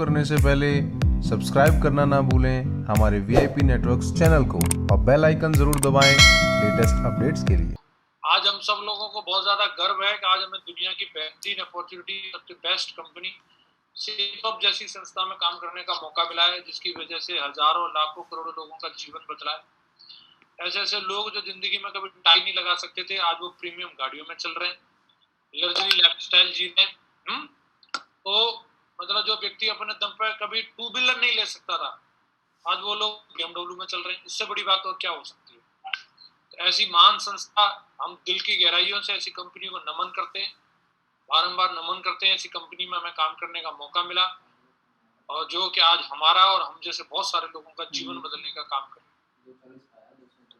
करने से पहले सब्सक्राइब करना ना भूलें हमारे वीआईपी नेटवर्क्स चैनल को और बेल आइकन जरूर दबाएं लेटेस्ट अपडेट्स के लिए। आज हम सब लोगों को बहुत ज्यादा गर्व है कि आज हमें दुनिया की बेहतरीन अपॉर्चुनिटी, सबसे बेस्ट कंपनी सेटअप जैसी संस्था में काम करने का मौका मिला है, जिसकी वजह से हजारों लाखों करोड़ों लोगों का जीवन बदला है। ऐसे ऐसे लोग जो जिंदगी में कभी टाई नहीं लगा सकते थे, आज वो प्रीमियम गाड़ियों में चल रहे हैं, लग्जरी लाइफस्टाइल जी रहे हैं। तो मतलब जो व्यक्ति अपने दम पर कभी टू व्हीलर नहीं ले सकता था, आज वो लोग BMW में चल रहे हैं। इससे बड़ी बात और क्या हो सकती है। तो ऐसी महान संस्था, हम दिल की गहराइयों से ऐसी कंपनी को नमन करते हैं, बारंबार नमन करते हैं। ऐसी कंपनी में हमें काम करने का मौका मिला और जो कि आज हमारा और हम जैसे बहुत सारे लोगों का जीवन बदलने का काम करे।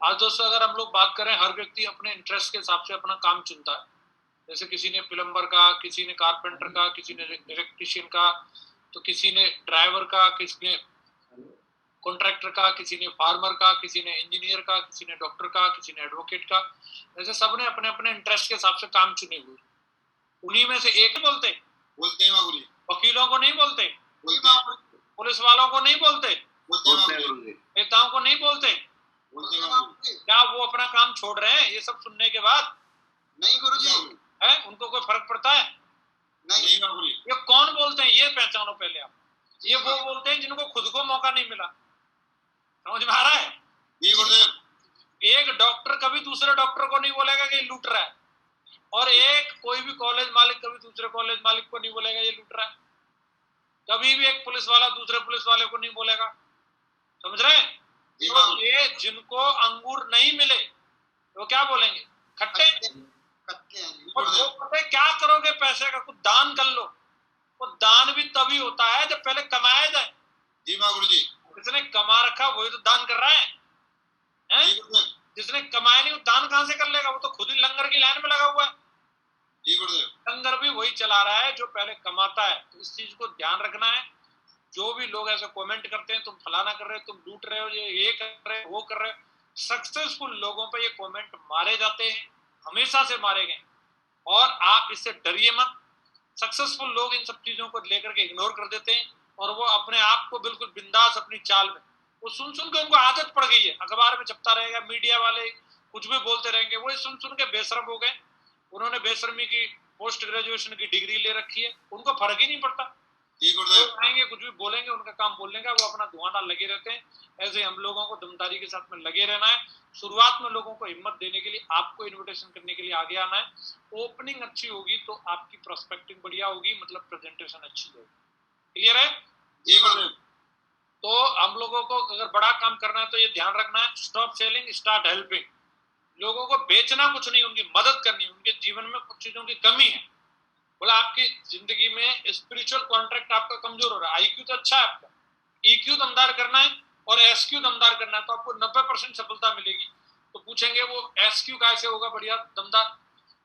आज दोस्तों अगर हम लोग बात करें, हर व्यक्ति अपने इंटरेस्ट के हिसाब से अपना काम चुनता है। जैसे किसी ने प्लम्बर का, किसी ने कारपेंटर का, किसी ने इलेक्ट्रिशियन का, तो किसी ने ड्राइवर का, किसी ने कॉन्ट्रैक्टर का, किसी ने फार्मर का, किसी ने इंजीनियर का, किसी ने डॉक्टर का, किसी ने एडवोकेट का। ऐसे सबने अपने अपने इंटरेस्ट के हिसाब से काम चुने हुए। उन्हीं में से एक बोलते हैं वकीलों को नहीं बोलते, पुलिस वालों को नहीं बोलते, नेताओं को नहीं बोलते। क्या वो अपना काम छोड़ रहे हैं ये सब सुनने के बाद? नहीं गुरुजी है, उनको कोई फर्क पड़ता है? नहीं। ये कौन बोलते हैं ये पहचानो पहले आप। ये वो बोलते हैं जिनको खुद को मौका नहीं मिला। समझ में आ रहा है? एक डॉक्टर कभी दूसरे डॉक्टर को नहीं बोलेगा कि ये लूट रहा है, और एक कोई भी कॉलेज मालिक कभी दूसरे कॉलेज मालिक को नहीं बोलेगा ये लूट रहा है। कभी भी एक पुलिस वाला दूसरे पुलिस वाले को नहीं बोलेगा। समझ रहे हैं? तो ये जिनको अंगूर नहीं मिले वो क्या बोलेंगे? खट्टे। और वो पता है क्या करोगे पैसे का? कुछ दान कर लो। वो दान भी तभी होता है जब पहले कमाया जाए। जी माँ गुरु जी। जिसने कमा रखा वही तो दान कर रहा है? जिसने कमाया नहीं वो दान कहां से कर लेगा? वो तो खुद ही लंगर की लाइन में लगा हुआ है। जी गुरुदेव। लंगर भी वही चला रहा है जो पहले कमाता है। तो इस चीज को ध्यान रखना है। जो भी लोग ऐसे कमेंट करते हैं, तुम फलाना कर रहे हो, तुम लूट रहे हो, ये कर रहे हो, वो कर रहे हो, सक्सेसफुल लोगों पे ये कमेंट मारे जाते हैं, हमेशा से मारे गए। और आप इससे डरिए मत। सक्सेसफुल लोग इन सब चीजों को लेकर के इग्नोर कर देते हैं और वो अपने आप को बिल्कुल बिंदास अपनी चाल में, वो सुन सुन के उनको आदत पड़ गई है। अखबार में छपता रहेगा, मीडिया वाले कुछ भी बोलते रहेंगे, वो सुन सुन के बेशरम हो गए। उन्होंने बेशर्मी की पोस्ट ग्रेजुएशन की डिग्री ले रखी है, उनको फर्क ही नहीं पड़ता। लोग आएंगे कुछ भी बोलेंगे, उनका काम बोलने का, वो अपना धुआंधार लगे रहते हैं। ऐसे हम लोगों को दमदारी के साथ में लगे रहना है। शुरुआत में लोगों को हिम्मत देने के लिए, आपको इन्विटेशन करने के लिए आगे आना है। ओपनिंग अच्छी होगी तो आपकी प्रोस्पेक्टिंग बढ़िया होगी, मतलब प्रेजेंटेशन अच्छी होगी। क्लियर है? तो हम लोगों को अगर बड़ा काम करना है तो ये ध्यान रखना है, स्टॉप सेलिंग, स्टार्ट हेल्पिंग। लोगों को बेचना कुछ नहीं, उनकी मदद करनी। उनके जीवन में कुछ चीजों की कमी है, बोला आपकी जिंदगी में स्पिरिचुअल कॉन्ट्रैक्ट आपका कमजोर हो रहा है। आईक्यू तो अच्छा है आपका, ईक्यू दमदार करना है और एसक्यू दमदार करना है, तो आपको 90% सफलता मिलेगी। तो पूछेंगे वो एसक्यू कैसे होगा बढ़िया दमदार?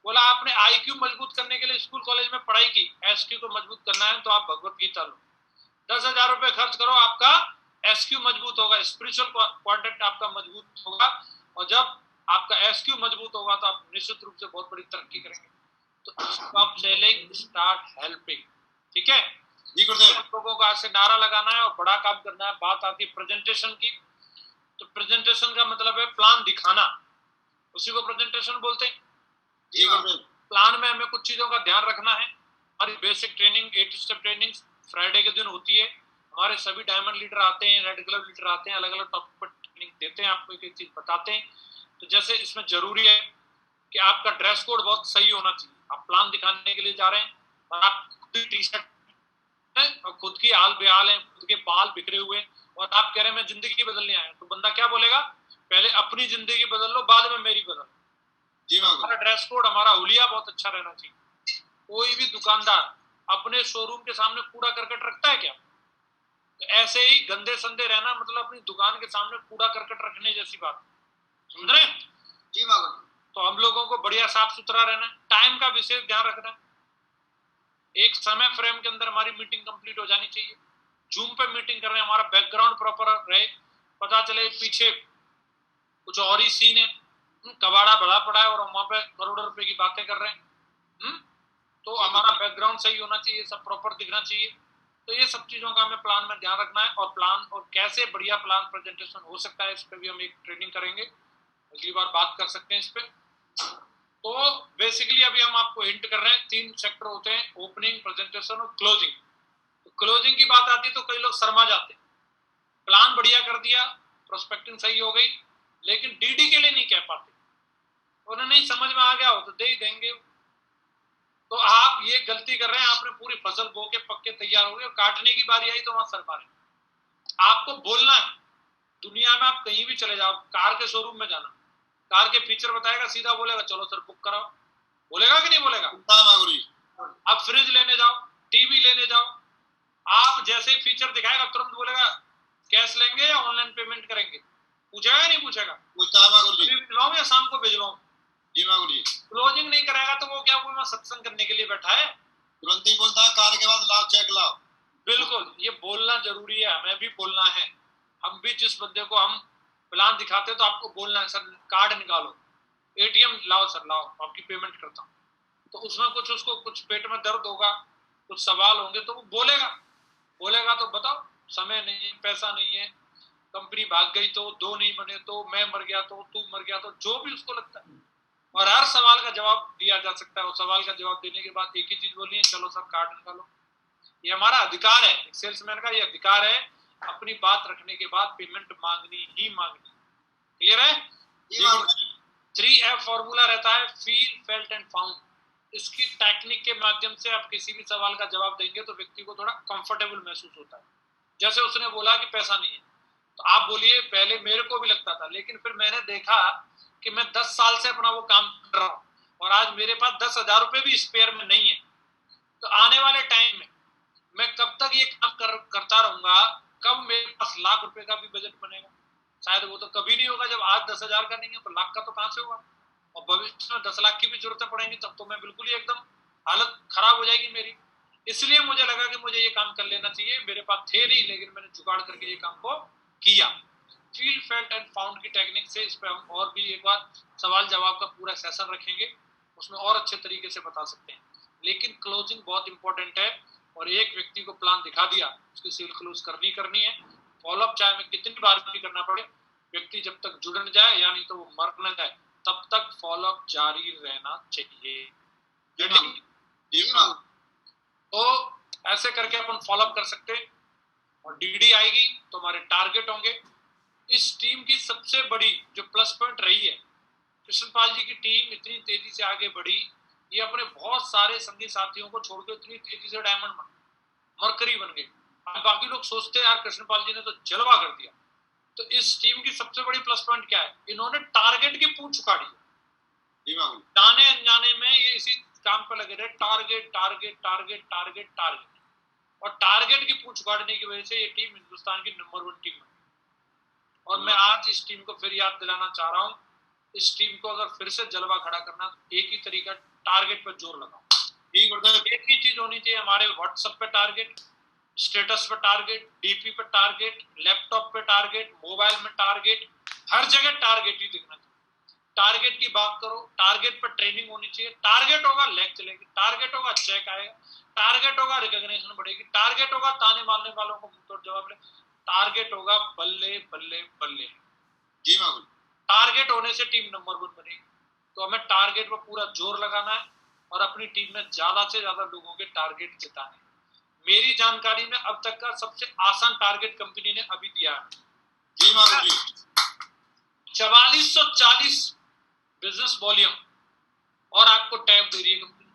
बोला आपने आईक्यू मजबूत करने के लिए स्कूल कॉलेज में पढ़ाई की, एसक्यू को मजबूत करना है तो आप भगवत गीता लो, 10,000 रुपए खर्च करो, आपका एसक्यू मजबूत होगा, स्पिरिचुअल कॉन्ट्रैक्ट आपका मजबूत होगा। और जब आपका एसक्यू मजबूत होगा तो आप निश्चित रूप से बहुत बड़ी तरक्की करेंगे। तो स्टॉप सेलिंग, स्टार्ट हेल्पिंग। ठीक है? लोगों को आज से नारा लगाना है और बड़ा काम करना है। बात आती है प्रेजेंटेशन की, तो प्रेजेंटेशन का मतलब है प्लान दिखाना, उसी को प्रेजेंटेशन बोलते हैं। प्लान में हमें कुछ चीजों का ध्यान रखना है। हमारी basic training, 8 step training Friday के दिन होती है। हमारे सभी डायमंड लीडर आते हैं, रेड ग्लव लीडर आते हैं, अलग अलग टॉपिक पर ट्रेनिंग देते हैं, आपको एक एक चीज बताते हैं। तो जैसे इसमें जरूरी है कि आपका ड्रेस कोड बहुत सही होना चाहिए। आप प्लान दिखाने के लिए जा रहे हैं और आप खुद टी शर्ट और खुद की हाल बेहाल है, खुद के बाल बिखरे हुए, और आप कह रहे हैं मैं जिंदगी बदलने आया, तो बंदा क्या बोलेगा? पहले अपनी जिंदगी बदल लो, बाद में मेरी बदल। हमारा ड्रेस कोड, हमारा हुलिया बहुत अच्छा रहना चाहिए। कोई भी दुकानदार अपने शोरूम के सामने कूड़ा करकट रखता है क्या? तो ऐसे ही गंदे संदे रहना मतलब अपनी दुकान के सामने कूड़ा करकट रखने जैसी बात। समझ रहे हैं? जी माँ। तो हम लोगों को बढ़िया साफ सुथरा रहना है, टाइम का विशेष ध्यान रखना है। एक समय फ्रेम के अंदर हमारी मीटिंग कंप्लीट हो जानी चाहिए। जूम पे मीटिंग कर रहे हैं, हमारा बैकग्राउंड प्रॉपर रहे, पता चले पीछे कुछ और ही सीन है, कबाड़ा भरा पड़ा है और हम वहां पे करोड़ों रुपए की बातें कर रहे हैं। तो हमारा बैकग्राउंड सही होना चाहिए, सब प्रॉपर दिखना चाहिए। तो ये सब चीजों का हमें प्लान में ध्यान रखना है, और प्लान और कैसे बढ़िया प्लान प्रेजेंटेशन हो सकता है इस पर भी हम एक ट्रेनिंग करेंगे, अगली बार बात कर सकते हैं इस पे। तो बेसिकली अभी हम आपको हिंट कर रहे हैं, 3 सेक्टर होते हैं, ओपनिंग, प्रेजेंटेशन और क्लोजिंग। तो क्लोजिंग की बात आती है तो कई लोग शर्मा जाते हैं, प्लान बढ़िया कर दिया, प्रोस्पेक्टिंग सही हो गई, लेकिन डीडी के लिए नहीं कह पाते, उन्हें नहीं समझ में आ गया हो तो दे ही देंगे। तो आप ये गलती कर रहे हैं, आपने पूरी फसल बो के पक्के तैयार हो गए और काटने की बारी आई तो वहां शर्मा रहे। आपको बोलना है, दुनिया में आप कहीं भी चले जाओ, कार के शोरूम में जाना, कार के फीचर बताएगा, सीधा बोलेगा चलो सर बुक कराओ, बोलेगा कि नहीं बोलेगा? आप फ्रिज लेने जाओ, टीवी लेने जाओ, आप जैसे ही फीचर दिखाएगा तुरंत बोलेगा कैश लेंगे या ऑनलाइन पेमेंट करेंगे, पूछेगा या नहीं पूछेगा? या शाम को भिजवाऊं? क्लोजिंग नहीं कराएगा तो वो क्या, वो सत्संग करने के लिए बैठा है? तुरंत ही बोलता है कार के बाद लाओ चेक लाओ। बिल्कुल, ये बोलना जरूरी है, हमें भी बोलना है। हम भी जिस बंदे को हम प्लान दिखाते हैं तो आपको बोलना है सर कार्ड निकालो, एटीएम लाओ सर लाओ, आपकी पेमेंट करता हूँ। तो उसमें कुछ उसको कुछ पेट में दर्द होगा, कुछ सवाल होंगे, तो वो बोलेगा तो बताओ समय नहीं है, पैसा नहीं है, कंपनी भाग गई तो, 2 नहीं बने तो, मैं मर गया तो, तू मर गया तो, जो भी उसको लगता है। और हर सवाल का जवाब दिया जा सकता है, और सवाल का जवाब देने के बाद एक ही चीज बोलनी है, चलो सर कार्ड निकालो। ये हमारा अधिकार है, सेल्समैन का ये अधिकार है, अपनी बात रखने के बाद पेमेंट मांगनी ही मांगनी। क्लियर है? 3F फॉर्मूला रहता है, फील, फेल्ट एंड फाउंड। इसकी टेक्निक के माध्यम से आप किसी भी सवाल का जवाब देंगे तो व्यक्ति को थोड़ा कंफर्टेबल महसूस होता है। जैसे उसने बोला कि पैसा नहीं है, तो आप बोलिए पहले मेरे को भी लगता था, लेकिन फिर मैंने देखा कि मैं 10 साल से अपना वो काम कर रहा हूँ और आज मेरे पास 10,000 रुपए भी स्पेयर में नहीं है। तो आने वाले टाइम में मैं कब तक ये काम करता रहूंगा, कब मेरे पास लाख रुपए का भी बजट बनेगा? शायद वो तो कभी नहीं होगा। जब आज 10,000 का नहीं है तो लाख का तो कहां से होगा? और भविष्य में 10 लाख की भी जरूरतें पड़ेंगी, तब तो मैं बिल्कुल ही एकदम हालत खराब हो जाएगी मेरी। इसलिए मुझे लगा कि मुझे ये काम कर लेना चाहिए। मेरे पास थे नहीं, लेकिन मैंने जुगाड़ करके ये काम को किया। फील, फेल्ट एंड फाउंड की टेक्निक से इस पे हम और भी एक बार सवाल जवाब का पूरा सेशन रखेंगे, उसमें और अच्छे तरीके से बता सकते हैं। लेकिन क्लोजिंग बहुत इंपॉर्टेंट है, और एक व्यक्ति को प्लान दिखा दिया, उसकी सेल क्लोज करनी है। फॉलोअप चाहे मैं कितनी बार भी करना पड़े, व्यक्ति जब तक जुड़ न जाए या नहीं तो वो मर न जाए, तब तक फॉलोअप जारी रहना चाहिए। तो ऐसे करके अपन फॉलोअप कर सकते हैं, और डीडी आएगी तो हमारे टारगेट होंगे। इस टीम की सबसे बड़ी जो प्लस पॉइंट रही है, कृष्णपाल जी की टीम इतनी तेजी से आगे बढ़ी, ये अपने बहुत सारे संगी साथियों को छोड़कर इतनी तेजी से डायमंड बन, मरकरी बन गए। बाकी लोग सोचते हैं यार कृष्णपाल जी ने तो जलवा कर दिया। तो इस टीम की सबसे बड़ी प्लस पॉइंट क्या है? इन्होंने टारगेट की पूंछ उखाड़ी। जाने अनजाने में ये इसी काम पर लगे रहे, target target target target target, और टारगेट की पूंछ उखाड़ने की वजह से ये टीम हिंदुस्तान की नंबर 1 टीम है। और मैं आज इस टीम को फिर याद दिलाना चाह रहा हूँ, इस टीम को अगर फिर से जलवा खड़ा करना तो एक ही तरीका, टारगेट पर जोर लगाओ। एक ही चीज होनी चाहिए हमारे व्हाट्सएप पे टारगेट, स्टेटस पे टारगेट, डीपी पे टारगेट, लैपटॉप पे टारगेट, मोबाइल में टारगेट, हर जगह टारगेट ही दिखना चाहिए। टारगेट की बात करो, टारगेट पर ट्रेनिंग होनी चाहिए, टारगेट होगा लैग चलेगी, टारगेट होगा चेक आएगा, टारगेट होगा रिकॉग्निशन बढ़ेगी, टारगेट होगा ताने मारने वालों को मुंह तोड़ जवाब ले, टारगेट होगा बल्ले बल्ले बल्ले। जी मामूल। टारगेट होने से टीम नंबर 1 बनेगी। तो हमें टारगेट पर पूरा जोर लगाना है और अपनी टीम में ज्यादा से ज्यादा लोगों के टारगेट जिताने। मेरी जानकारी में अब तक का सबसे आसान टारगेट कंपनी ने अभी दिया है। जी मामूल जी। 4440 बिजनेस वॉल्यूम और आपको टैब दे रही है कंपनी।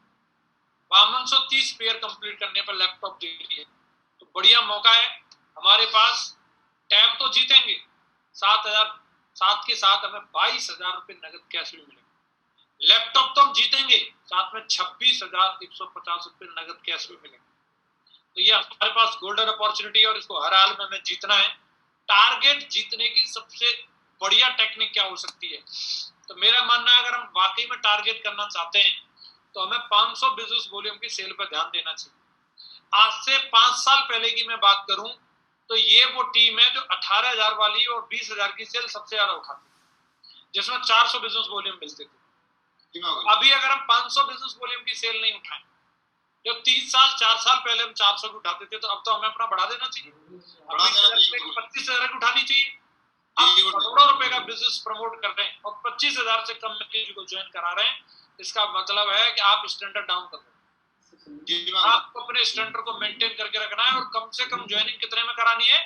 5230 पेयर कंप्लीट करने पर लैपटॉप दे रही है। तो बढ़िया मौका है हमारे पास। टैब तो जीतेंगे, 7 के साथ हमें 22,000 रुपए नगद कैश भी मिलेंगे। लैपटॉप तो हम जीतेंगे, साथ में 26,150 रुपए नगद कैश भी मिलेंगे। तो ये हमारे पास गोल्डन अपॉर्चुनिटी है और इसको हर हाल में हमें जीतना है। टारगेट जीतने की सबसे बढ़िया टेक्निक क्या हो सकती है? तो मेरा मानना है अगर हम वाकई में टारगेट करना चाहते हैं तो हमें 500 बिजनेस वॉल्यूम की सेल पर ध्यान देना चाहिए। आज से 5 साल पहले की मैं बात करूं तो ये वो टीम है जो 18,000 वाली और 20,000 की सेल सबसे ज्यादा उठाती है, जिसमें 400 बिजनेस वॉल्यूम मिलते थे। अभी अगर हम 500 बिजनेस वॉल्यूम की सेल नहीं उठाएं जो 3 साल 4 साल पहले हम 400 की उठाते थे, तो अब तो हमें अपना बढ़ा देना चाहिए, 25,000 की उठानी चाहिए। आप करोड़ों रुपए का बिजनेस प्रमोट कर रहे हैं और 25,000 से कम में किसी को ज्वाइन करा रहे हैं, इसका मतलब है कि आप स्टैंडर्ड डाउन कर रहे हैं। आपको अपने स्टैंडर्ड को मेंटेन करके रखना है और कम से कम ज्वाइनिंग कितने में करानी है?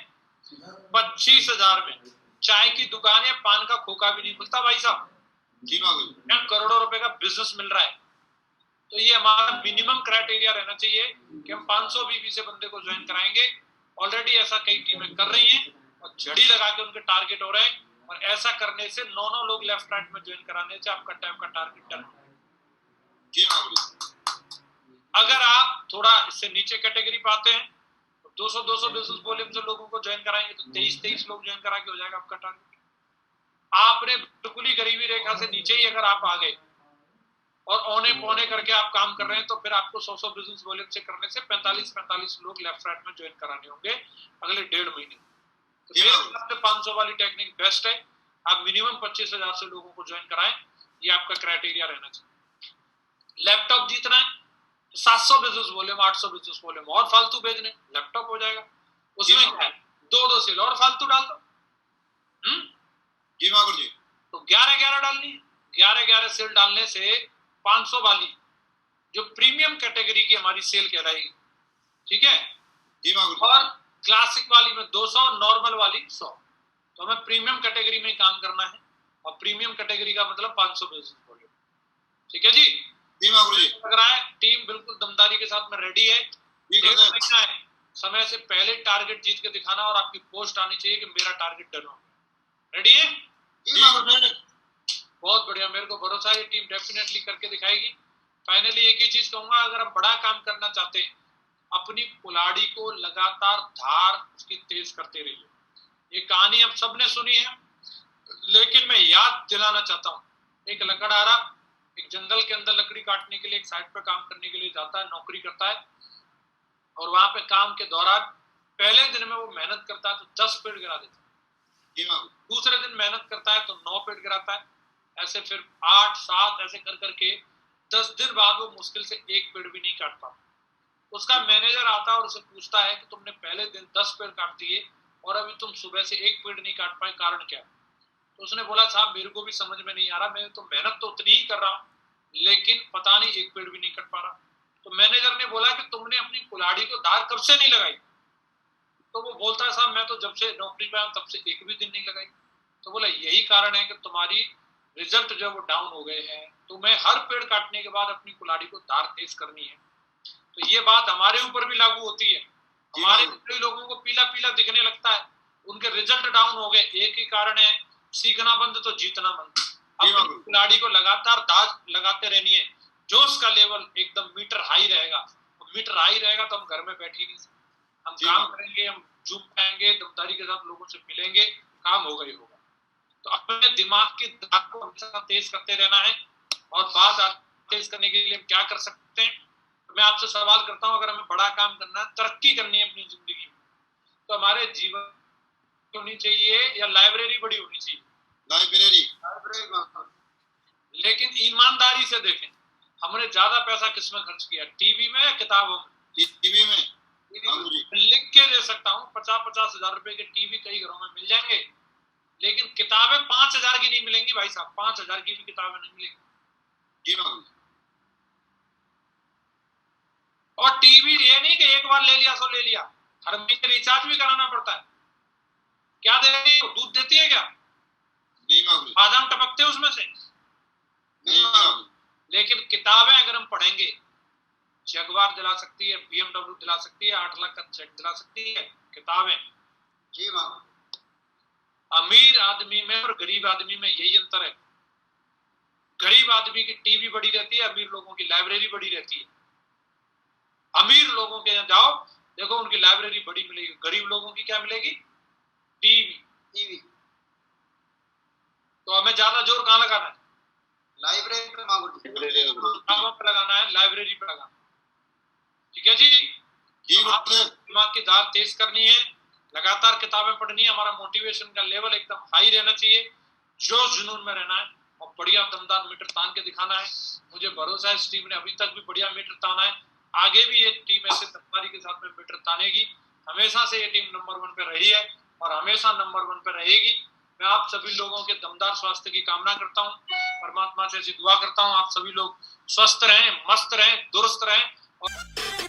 25,000 में। चाय की दुकान या पान का खोखा भी नहीं खुलता भाई साहब, करोड़ों रुपए का बिजनेस मिल रहा है। तो ये हमारा मिनिमम क्राइटेरिया रहना चाहिए कि हम 500 बीबी से बंदे को ज्वाइन कराएंगे। ऑलरेडी ऐसा कई टीमें कर रही हैं और झड़ी लगा के उनके टारगेट हो रहे हैं, और ऐसा करने से 9 लोग लेफ्ट राइट में ज्वाइन कराने से आपका टाइम का टारगेट डन हो। अगर आप थोड़ा इससे नीचे कैटेगरी पाते हैं तो 200 बिजनेस वॉल्यूम से लोगों को ज्वाइन कराएंगे तो 23 लोग ज्वाइन करा के हो जाएगा आपका टारगेट। आपने बिल्कुल ही गरीबी रेखा से नीचे ही अगर आप आ गए और औने पौने करके आप काम कर रहे हैं, तो फिर आपको 100 बिजनेस वॉल्यूम से करने से 45 लोग लेफ्ट राइट में ज्वाइन कराने होंगे अगले 1.5 महीने। तो मेरे हिसाब से 500 वाली टेक्निक बेस्ट है। आप मिनिमम 25,000 से लोगों को ज्वाइन कराएं, ये आपका क्राइटेरिया रहना चाहिए। लैपटॉप जीतना है 700 बिजनेस वॉल्यूम, 800 बिजनेस वॉल्यूम और फालतू भेजने, लैपटॉप हो जाएगा। उसमें क्या है, 2 सेल और फालतू डाल दो। जी मागुर जी। तो 11 डालनी है। 11 सेल डालने से 500 वाली जो प्रीमियम कैटेगरी की हमारी सेल कहलाएगी, ठीक है जी मागुर। और क्लासिक वाली में 200, नॉर्मल वाली 100। तो हमें प्रीमियम कैटेगरी में काम करना है, और प्रीमियम कैटेगरी का मतलब 500 बिजनेस वॉल्यूम। ठीक है जी, जी मागुर जी। लग रहा है टीम बिल्कुल दमदारी के साथ में रेडी है। समय से पहले टारगेट जीत के दिखाना और आपकी पोस्ट आनी चाहिए कि मेरा टारगेट डन हो। रेडी है? बहुत बढ़िया, मेरे को भरोसा है ये टीम डेफिनेटली करके दिखाएगी। फाइनली एक ही चीज कहूंगा, अगर हम बड़ा काम करना चाहते हैं, अपनी कुल्हाड़ी को लगातार धार उसकी तेज करते रहिए। ये कहानी हम सबने सुनी है, लेकिन मैं याद दिलाना चाहता हूँ। एक लकड़हारा एक जंगल के अंदर लकड़ी काटने के लिए एक साइड पर काम करने के लिए जाता है, नौकरी करता है, और वहां पे काम के दौरान पहले दिन में वो मेहनत करता है तो 10 पेड़ गिरा देता है। दूसरे दिन मेहनत करता है तो 9 पेड़ गिराता है। ऐसे फिर 8, 7 ऐसे कर करके 10 दिन बाद वो मुश्किल से 1 पेड़ भी नहीं काट पाता। उसका मैनेजर आता है और उसे पूछता है कि तुमने पहले दिन 10 पेड़ काट दिए और अभी तुम सुबह से 1 पेड़ नहीं काट पाए, कारण क्या? तो उसने बोला, साहब मेरे को भी समझ में नहीं आ रहा, मैं तो मेहनत तो उतनी ही कर रहा हूँ, लेकिन पता नहीं 1 पेड़ भी नहीं कट पा रहा। तो मैनेजर ने बोला कि तुमने अपनी कुल्हाड़ी को धार कब से नहीं लगाई? तो वो बोलता है, साहब मैं तो जब से नौकरी पे आया तब से 1 भी दिन नहीं लगाई। तो बोला, यही कारण है कि तुम्हारी रिजल्ट जो वो डाउन हो गए हैं। तुम्हें हर पेड़ काटने के बाद अपनी कुल्हाड़ी को धार तेज करनी है। तो ये बात हमारे ऊपर भी लागू होती है। हमारे कई लोगों को पीला पीला दिखने लगता है, उनके रिजल्ट डाउन हो गए, एक ही कारण है, सीखना बंद तो जीतना बंद। अपनी कुल्हाड़ी को लगातार धार लगाते रहनी है। जोश का लेवल एकदम मीटर हाई रहेगा। मीटर हाई रहेगा तो हम घर में बैठ ही नहीं सकते, हम काम करेंगे, हम जूम पाएंगे, दमदारी के साथ लोगों से मिलेंगे, काम होगा ही होगा। तो अपने दिमाग की धार को हमेशा तेज करते रहना है। और बात तेज करने के लिए हम क्या कर सकते हैं? मैं आपसे सवाल करता हूं, अगर हमें बड़ा काम करना है, तरक्की करनी है अपनी जिंदगी में, तो हमारे जीवन होनी चाहिए या लाइब्रेरी बड़ी होनी चाहिए? लाइब्रेरी। लेकिन ईमानदारी से देखें, हमने ज्यादा पैसा किसमें खर्च किया, टीवी में या किताबों में? टीवी में। लिख के दे सकता हूँ 50-50 हजार रुपए के टीवी कई घरों में मिल जाएंगे, लेकिन किताबें 5,000 की नहीं मिलेंगी भाई साहब, 5,000 की भी किताबें नहीं मिलेंगी। और टीवी ये नहीं कि एक बार ले लिया सो ले लिया, हर महीने रिचार्ज भी कराना पड़ता है। क्या दे रही है? दूध देती है क्या? नहीं। बादाम टपकते उसमें से? नहीं। लेकिन किताबें अगर हम पढ़ेंगे, जगवार दिला सकती है, BMW दिला सकती है, 8 लाख का चेक दिला सकती है किताबें। जी मां। अमीर आदमी में और गरीब आदमी में यही अंतर है। गरीब आदमी की टीवी बड़ी रहती है, अमीर लोगों की लाइब्रेरी बड़ी रहती है। अमीर लोगों के यहाँ जाओ, देखो उनकी लाइब्रेरी बड़ी मिलेगी, गरीब लोगों की क्या मिलेगी? टीवी। तो हमें ज्यादा जोर कहाँ लगाना है? लाइब्रेरी पे लगाना है, लाइब्रेरी पे लगाना। ठीक है जी। दिमाग की धार तेज करनी है, लगातार किताबें पढ़नी है, हमारा मोटिवेशन का लेवल एकदम हाई रहना चाहिए, जोश जुनून में रहना है, और बढ़िया दमदार मीटर तान के दिखाना है। मुझे भरोसा है इस टीम ने अभी तक भी बढ़िया मीटर ताना है। आगे भी ये टीम ऐसे तत्कारी के साथ में मीटर तानेगी। हमेशा से ये टीम नंबर 1 पे रही है और हमेशा नंबर 1 पे रहेगी। मैं आप सभी लोगों के दमदार स्वास्थ्य की कामना करता हूँ, परमात्मा से ऐसी दुआ करता हूँ आप सभी लोग स्वस्थ रहें, मस्त रहें, दुरुस्त रहें और